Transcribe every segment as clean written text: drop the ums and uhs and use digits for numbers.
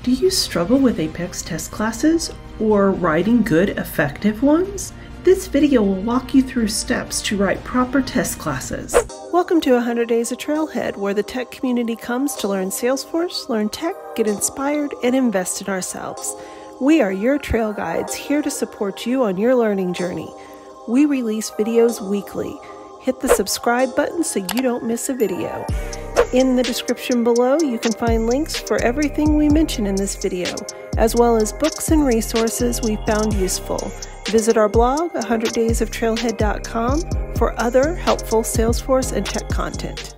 Do you struggle with Apex test classes or writing good, effective ones? This video will walk you through steps to write proper test classes. Welcome to 100 Days of Trailhead, where the tech community comes to learn Salesforce, learn tech, get inspired, and invest in ourselves. We are your trail guides, here to support you on your learning journey. We release videos weekly. Hit the subscribe button so you don't miss a video. In the description below, you can find links for everything we mention in this video, as well as books and resources we found useful. Visit our blog, 100daysoftrailhead.com, for other helpful Salesforce and tech content.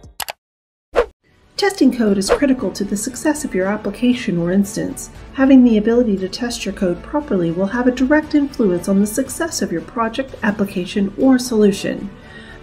Testing code is critical to the success of your application or instance. Having the ability to test your code properly will have a direct influence on the success of your project, application, or solution.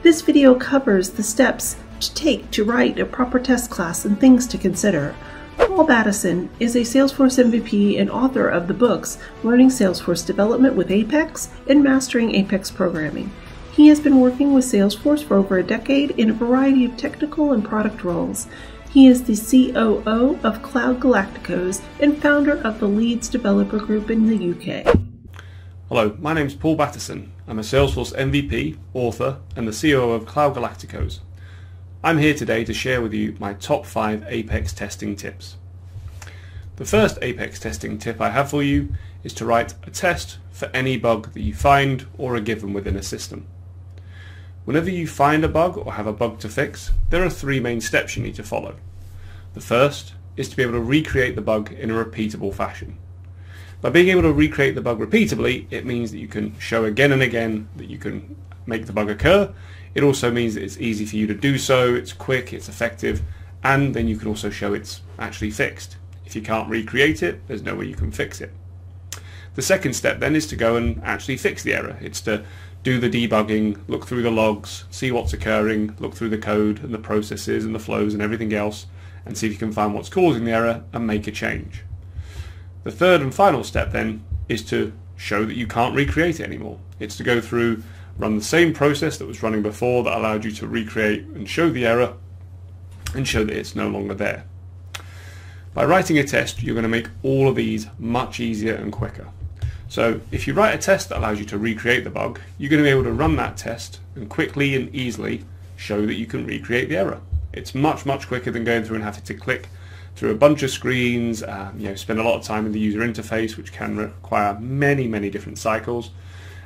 This video covers the steps to take to write a proper test class and things to consider. Battisson is a Salesforce MVP and author of the books Learning Salesforce Development with Apex and Mastering Apex Programming. He has been working with Salesforce for over a decade in a variety of technical and product roles. He is the COO of Cloud Galacticos and founder of the Leeds Developer Group in the UK. Hello, my name is Battisson. I'm a Salesforce MVP, author, and the COO of Cloud Galacticos. I'm here today to share with you my top 5 Apex testing tips. The first Apex testing tip I have for you is to write a test for any bug that you find or are given within a system. Whenever you find a bug or have a bug to fix, there are 3 main steps you need to follow. The first is to be able to recreate the bug in a repeatable fashion. By being able to recreate the bug repeatably, it means that you can show again and again that you can make the bug occur. It also means that it's easy for you to do so, it's quick, it's effective, and then you can also show it's actually fixed. If you can't recreate it, there's no way you can fix it. The second step then is to go and actually fix the error. It's to do the debugging, look through the logs, see what's occurring, look through the code and the processes and the flows and everything else, and see if you can find what's causing the error and make a change. The third and final step then is to show that you can't recreate it anymore. It's to go through, run the same process that was running before that allowed you to recreate and show the error and show that it's no longer there. By writing a test, you're going to make all of these much easier and quicker. So if you write a test that allows you to recreate the bug, you're going to be able to run that test and quickly and easily show that you can recreate the error. It's much quicker than going through and having to click through a bunch of screens, spend a lot of time in the user interface, which can require many different cycles.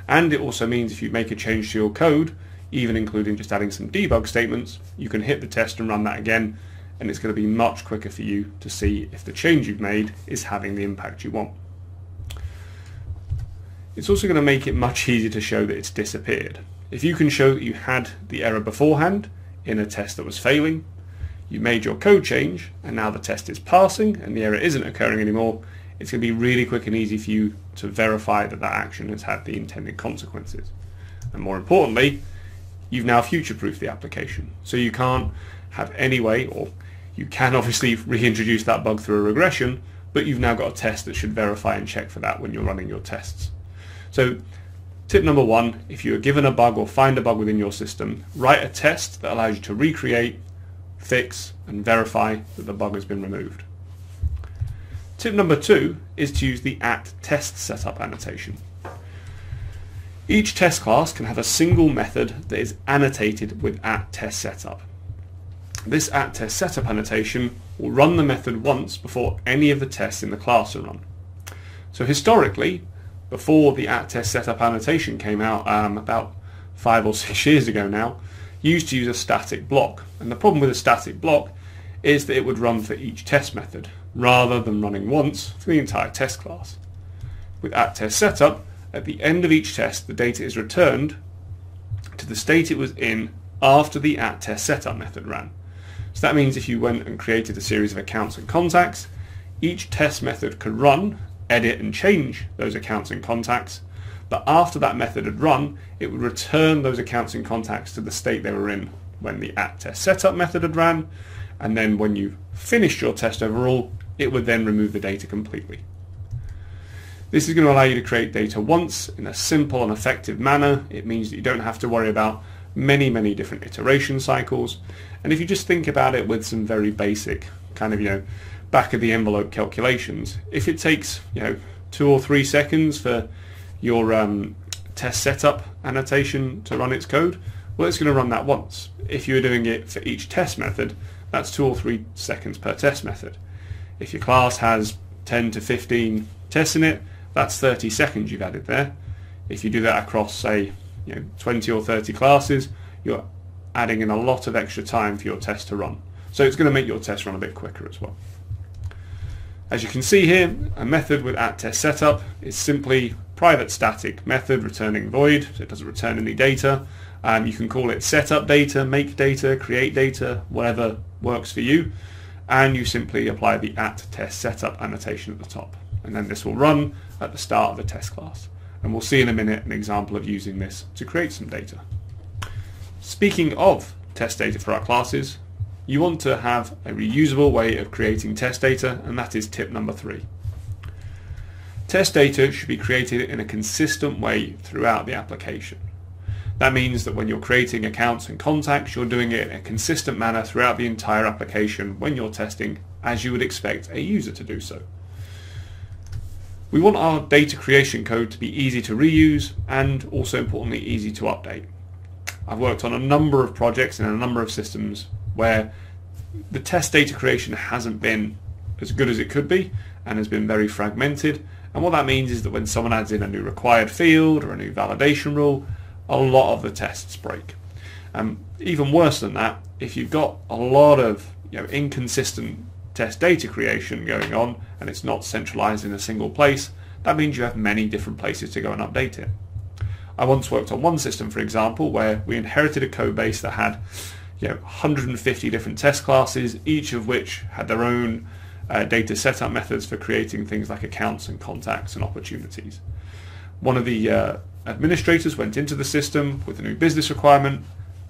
And it also means if you make a change to your code, even including just adding some debug statements, you can hit the test and run that again, and it's going to be much quicker for you to see if the change you've made is having the impact you want. It's also going to make it much easier to show that it's disappeared. If you can show that you had the error beforehand in a test that was failing, you made your code change, and now the test is passing and the error isn't occurring anymore, it's going to be really quick and easy for you to verify that that action has had the intended consequences. And more importantly, you've now future-proofed the application. So you can't have any way, or you can obviously reintroduce that bug through a regression, but you've now got a test that should verify and check for that when you're running your tests. So tip number 1, if you're given a bug or find a bug within your system, write a test that allows you to recreate, fix, and verify that the bug has been removed. Tip number 2 is to use the @TestSetup annotation. Each test class can have a single method that is annotated with @TestSetup. This @TestSetup annotation will run the method once before any of the tests in the class are run. So historically, before the @TestSetup annotation came out about 5 or 6 years ago now, you used to use a static block. And the problem with a static block is that it would run for each test method, rather than running once for the entire test class. With @TestSetup, at the end of each test, the data is returned to the state it was in after the @TestSetup method ran. So that means if you went and created a series of accounts and contacts, each test method could run, edit and change those accounts and contacts, but after that method had run, it would return those accounts and contacts to the state they were in when the @TestSetup method had ran, and then when you finished your test overall, it would then remove the data completely. This is going to allow you to create data once in a simple and effective manner. It means that you don't have to worry about many different iteration cycles. And if you just think about it with some very basic kind of, back of the envelope calculations. If it takes 2 or 3 seconds for your test setup annotation to run its code, well, it's going to run that once. If you're doing it for each test method, that's 2 or 3 seconds per test method. If your class has 10 to 15 tests in it, that's 30 seconds you've added there. If you do that across, say, 20 or 30 classes, you're adding in a lot of extra time for your test to run. So it's going to make your test run a bit quicker as well. As you can see here, a method with @TestSetup is simply private static method returning void, so it doesn't return any data. You can call it setup data, make data, create data, whatever works for you, and you simply apply the @TestSetup annotation at the top, and then this will run at the start of the test class. And we'll see in a minute an example of using this to create some data. Speaking of test data for our classes, you want to have a reusable way of creating test data, and that is tip number 3. Test data should be created in a consistent way throughout the application. That means that when you're creating accounts and contacts, you're doing it in a consistent manner throughout the entire application when you're testing, as you would expect a user to do so. We want our data creation code to be easy to reuse and also importantly easy to update. I've worked on a number of projects in a number of systems where the test data creation hasn't been as good as it could be and has been very fragmented, and what that means is that when someone adds in a new required field or a new validation rule, a lot of the tests break. Even worse than that, if you've got a lot of inconsistent test data creation going on and it's not centralized in a single place, that means you have many different places to go and update it. I once worked on one system, for example, where we inherited a code base that had 150 different test classes, each of which had their own data setup methods for creating things like accounts and contacts and opportunities. One of the administrators went into the system with a new business requirement,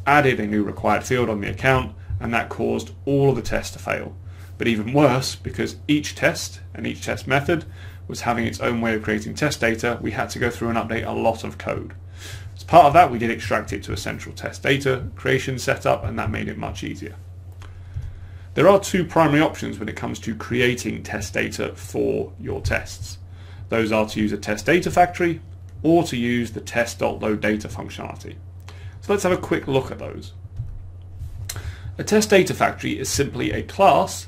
added a new required field on the account, and that caused all of the tests to fail. But even worse, because each test and each test method was having its own way of creating test data, we had to go through and update a lot of code. As part of that, we did extract it to a central test data creation setup, and that made it much easier. There are 2 primary options when it comes to creating test data for your tests. Those are to use a TestDataFactory or to use the Test.load Data functionality. So let's have a quick look at those. A TestDataFactory is simply a class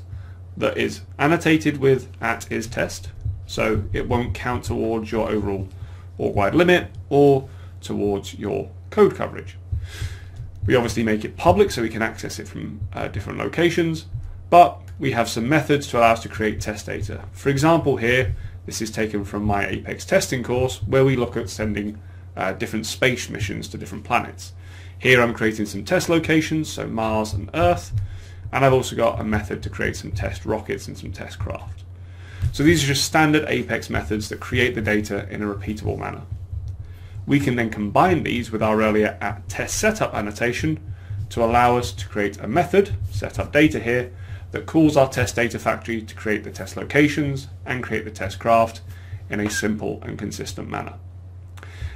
that is annotated with @isTest, so it won't count towards your overall org-wide limit or towards your code coverage. We obviously make it public so we can access it from different locations, but we have some methods to allow us to create test data. For example here, this is taken from my Apex testing course where we look at sending different space missions to different planets. Here I'm creating some test locations, so Mars and Earth, and I've also got a method to create some test rockets and some test craft. So these are just standard Apex methods that create the data in a repeatable manner. We can then combine these with our earlier @TestSetup annotation to allow us to create a method, setup data here, that calls our TestDataFactory to create the test locations and create the test craft in a simple and consistent manner.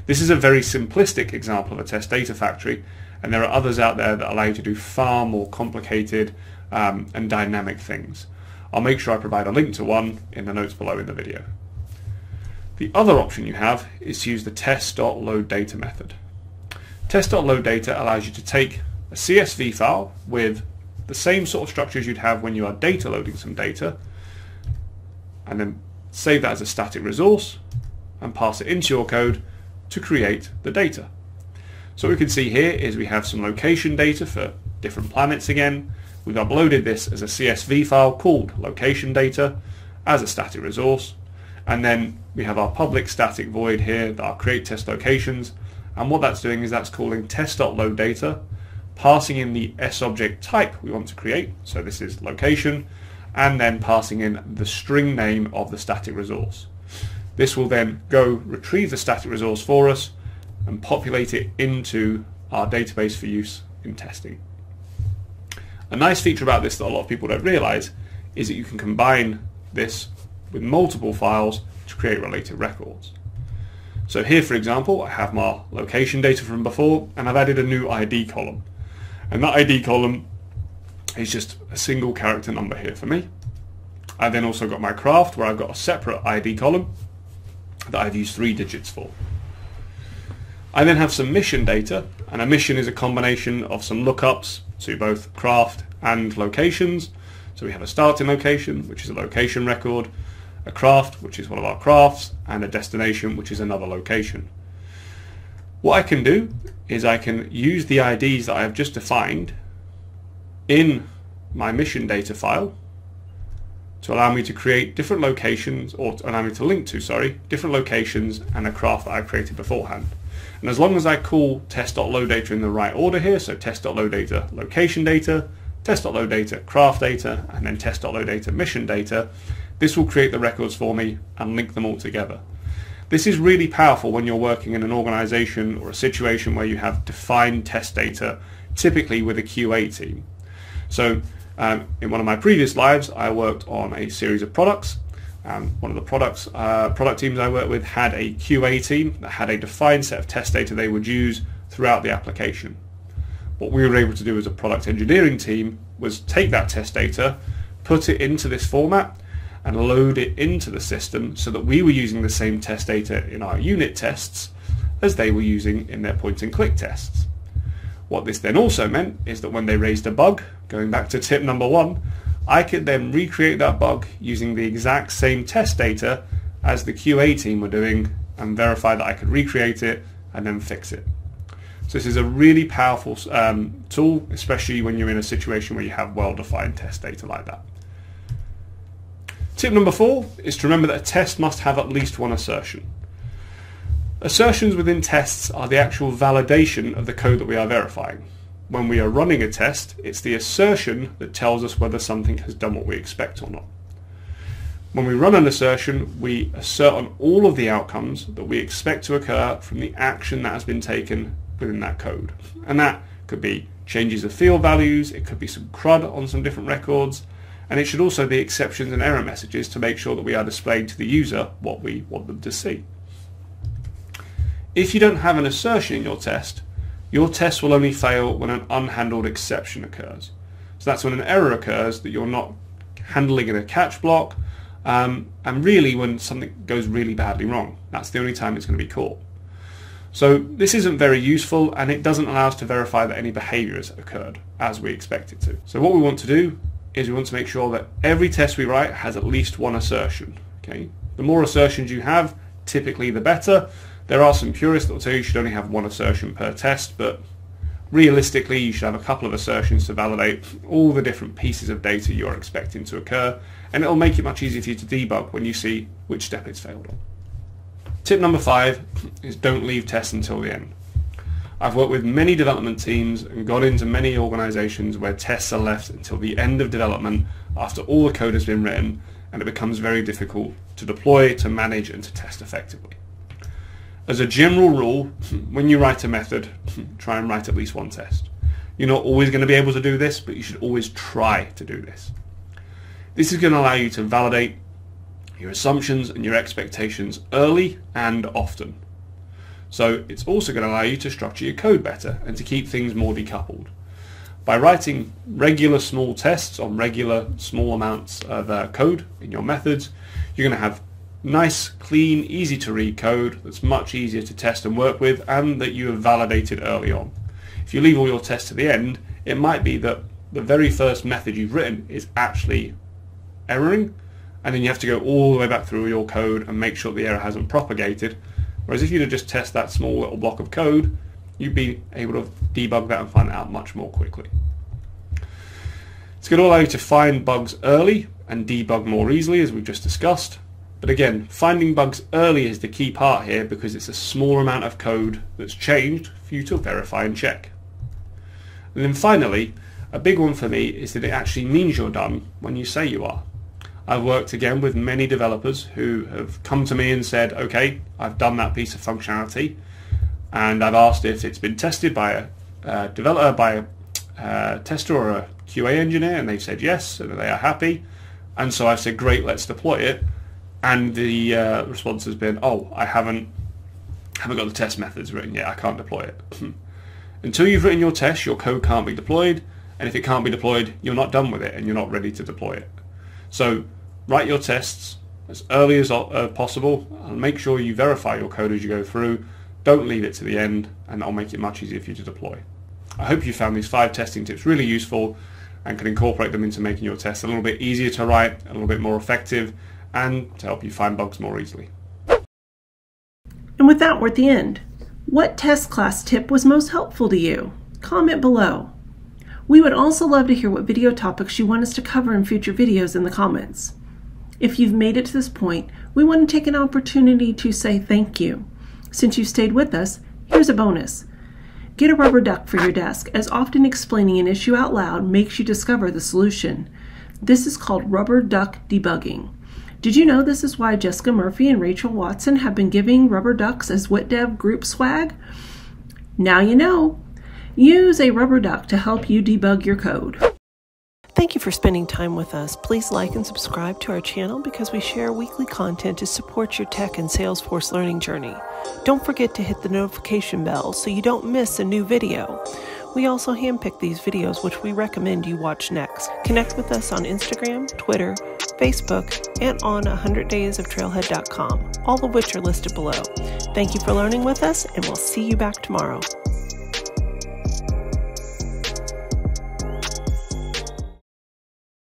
This is a very simplistic example of a TestDataFactory, and there are others out there that allow you to do far more complicated and dynamic things. I'll make sure I provide a link to one in the notes below in the video. The other option you have is to use the Test.load Data method. Test.load Data allows you to take a CSV file with the same sort of structures you'd have when you are data loading some data, and then save that as a static resource and pass it into your code to create the data. So what we can see here is we have some location data for different planets again. We've uploaded this as a CSV file called location data as a static resource, and then we have our public static void here that are create test locations, and what that's doing is that's calling test.load data, passing in the S-object type we want to create, so this is location, and then passing in the string name of the static resource. This will then go retrieve the static resource for us and populate it into our database for use in testing. A nice feature about this that a lot of people don't realize is that you can combine this with multiple files to create related records. So here, for example, I have my location data from before, and I've added a new ID column. And that ID column is just a single character number here for me. I then also got my craft, where I've got a separate ID column that I've used 3 digits for. I then have some mission data, and a mission is a combination of some lookups to both craft and locations. So we have a starting location, which is a location record, a craft, which is one of our crafts, and a destination, which is another location. What I can do is I can use the IDs that I have just defined in my mission data file to allow me to create different locations, or allow me to link to, different locations and a craft that I've created beforehand. And as long as I call test.load data in the right order here, so test.load data location data, test.load data craft data, and then test.load data mission data, this will create the records for me and link them all together. This is really powerful when you're working in an organization or a situation where you have defined test data, typically with a QA team. So in one of my previous lives, I worked on a series of products. One of the product teams I worked with had a QA team that had a defined set of test data they would use throughout the application. What we were able to do as a product engineering team was take that test data, put it into this format, and load it into the system so that we were using the same test data in our unit tests as they were using in their point and click tests. What this then also meant is that when they raised a bug, going back to tip number 1, I could then recreate that bug using the exact same test data as the QA team were doing and verify that I could recreate it and then fix it. So this is a really powerful tool, especially when you're in a situation where you have well-defined test data like that. Tip number 4 is to remember that a test must have at least one assertion. Assertions within tests are the actual validation of the code that we are verifying. When we are running a test, it's the assertion that tells us whether something has done what we expect or not. When we run an assertion, we assert on all of the outcomes that we expect to occur from the action that has been taken within that code. And that could be changes of field values, it could be some CRUD on some different records, and it should also be exceptions and error messages to make sure that we are displaying to the user what we want them to see. If you don't have an assertion in your test will only fail when an unhandled exception occurs. So that's when an error occurs that you're not handling in a catch block, and really when something goes really badly wrong. That's the only time it's going to be caught. So this isn't very useful, and it doesn't allow us to verify that any behavior has occurred as we expect it to. So what we want to do is we want to make sure that every test we write has at least one assertion. Okay? The more assertions you have, typically the better. There are some purists that will tell you should only have one assertion per test, but realistically you should have a couple of assertions to validate all the different pieces of data you're expecting to occur, and it'll make it much easier for you to debug when you see which step it's failed on. Tip number 5 is don't leave tests until the end. I've worked with many development teams and got into many organizations where tests are left until the end of development after all the code has been written, and it becomes very difficult to deploy, to manage, and to test effectively. As a general rule, when you write a method, try and write at least one test. You're not always going to be able to do this, but you should always try to do this. This is going to allow you to validate your assumptions and your expectations early and often. So it's also going to allow you to structure your code better and to keep things more decoupled. By writing regular small tests on regular small amounts of code in your methods, you're going to have nice, clean, easy to read code that's much easier to test and work with, and that you have validated early on. If you leave all your tests to the end, it might be that the very first method you've written is actually erroring, and then you have to go all the way back through your code and make sure the error hasn't propagated. Whereas if you'd just test that small little block of code, you'd be able to debug that and find it out much more quickly. It's going to allow you to find bugs early and debug more easily, as we've just discussed. But again, finding bugs early is the key part here, because it's a small amount of code that's changed for you to verify and check. And then finally, a big one for me is that it actually means you're done when you say you are. I've worked again with many developers who have come to me and said, okay, I've done that piece of functionality, and I've asked if it's been tested by a developer, by a tester or a QA engineer, and they've said yes, and they are happy. And so I've said, great, let's deploy it. And the response has been, oh, I haven't got the test methods written yet, I can't deploy it. Until you've written your test, your code can't be deployed, and if it can't be deployed, you're not done with it and you're not ready to deploy it. So Write your tests as early as possible and make sure you verify your code as you go through. Don't leave it to the end, and that'll make it much easier for you to deploy. I hope you found these 5 testing tips really useful and can incorporate them into making your tests a little bit easier to write, a little bit more effective, and to help you find bugs more easily. And with that, we're at the end. What test class tip was most helpful to you? Comment below. We would also love to hear what video topics you want us to cover in future videos in the comments. If you've made it to this point, we want to take an opportunity to say thank you. Since you stayed with us, here's a bonus. Get a rubber duck for your desk, as often explaining an issue out loud makes you discover the solution. This is called rubber duck debugging. Did you know this is why Jessica Murphy and Rachel Watson have been giving rubber ducks as WitDev group swag? Now you know. Use a rubber duck to help you debug your code. Thank you for spending time with us. Please like and subscribe to our channel because we share weekly content to support your tech and Salesforce learning journey. Don't forget to hit the notification bell so you don't miss a new video. We also handpick these videos which we recommend you watch next. Connect with us on Instagram, Twitter, Facebook, and on 100daysoftrailhead.com, all of which are listed below. Thank you for learning with us, and we'll see you back tomorrow.